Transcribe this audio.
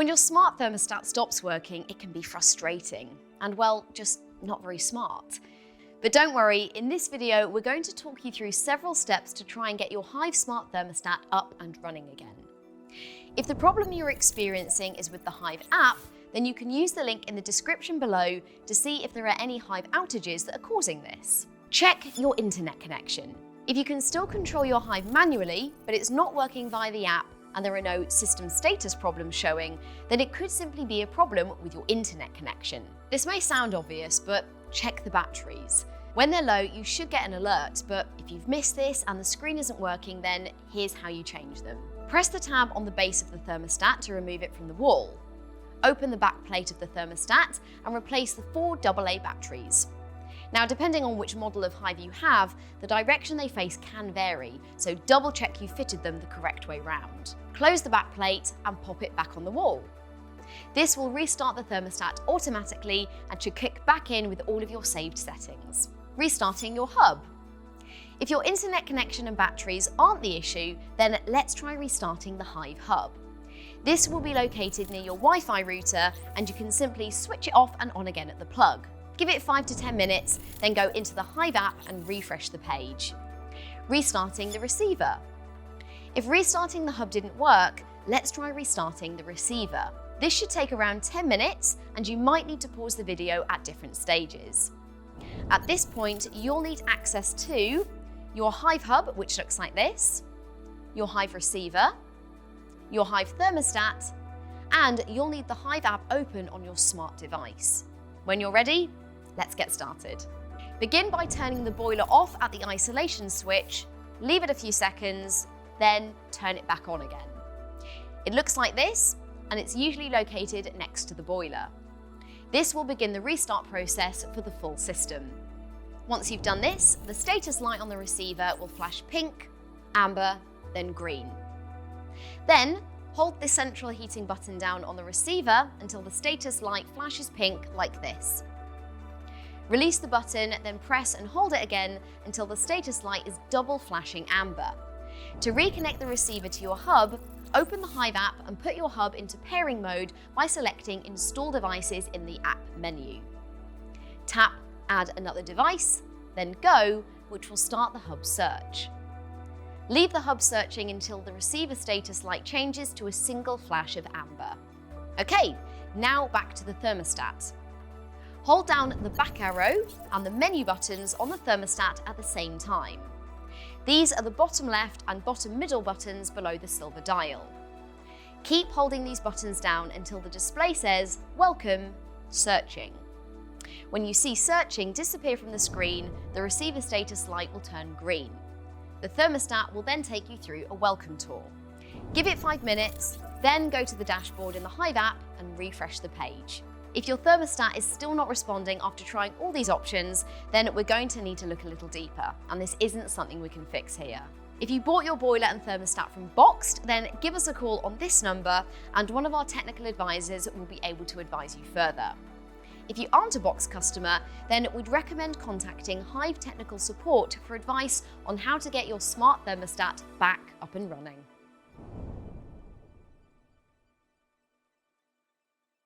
When your smart thermostat stops working, it can be frustrating and, well, just not very smart. But don't worry, in this video, we're going to talk you through several steps to try and get your HIVE Smart Thermostat up and running again. If the problem you're experiencing is with the HIVE app, then you can use the link in the description below to see if there are any HIVE outages that are causing this. Check your internet connection. If you can still control your HIVE manually, but it's not working via the app and there are no system status problems showing, then it could simply be a problem with your internet connection. This may sound obvious, but check the batteries. When they're low, you should get an alert, but if you've missed this and the screen isn't working, then here's how you change them. Press the tab on the base of the thermostat to remove it from the wall. Open the back plate of the thermostat and replace the 4 AA batteries. Now, depending on which model of HIVE you have, the direction they face can vary, so double check you fitted them the correct way round. Close the back plate and pop it back on the wall. This will restart the thermostat automatically and should kick back in with all of your saved settings. Restarting your hub. If your internet connection and batteries aren't the issue, then let's try restarting the HIVE hub. This will be located near your Wi-Fi router and you can simply switch it off and on again at the plug. Give it 5 to 10 minutes, then go into the HIVE app and refresh the page. Restarting the receiver. If restarting the hub didn't work, let's try restarting the receiver. This should take around 10 minutes and you might need to pause the video at different stages. At this point, you'll need access to your HIVE hub, which looks like this, your HIVE receiver, your HIVE thermostat, and you'll need the HIVE app open on your smart device. When you're ready, let's get started. Begin by turning the boiler off at the isolation switch, leave it a few seconds, then turn it back on again. It looks like this, and it's usually located next to the boiler. This will begin the restart process for the full system. Once you've done this, the status light on the receiver will flash pink, amber, then green. Then, hold the central heating button down on the receiver until the status light flashes pink like this. Release the button, then press and hold it again until the status light is double flashing amber. To reconnect the receiver to your hub, open the HIVE app and put your hub into pairing mode by selecting Install Devices in the app menu. Tap Add another device, then Go, which will start the hub search. Leave the hub searching until the receiver status light changes to a single flash of amber. Okay, now back to the thermostat. Hold down the back arrow and the menu buttons on the thermostat at the same time. These are the bottom left and bottom middle buttons below the silver dial. Keep holding these buttons down until the display says, Welcome, Searching. When you see Searching disappear from the screen, the receiver status light will turn green. The thermostat will then take you through a welcome tour. Give it 5 minutes, then go to the dashboard in the HIVE app and refresh the page. If your thermostat is still not responding after trying all these options, then we're going to need to look a little deeper, and this isn't something we can fix here. If you bought your boiler and thermostat from BOXT, then give us a call on this number and one of our technical advisors will be able to advise you further. If you aren't a BOXT customer, then we'd recommend contacting HIVE Technical Support for advice on how to get your smart thermostat back up and running.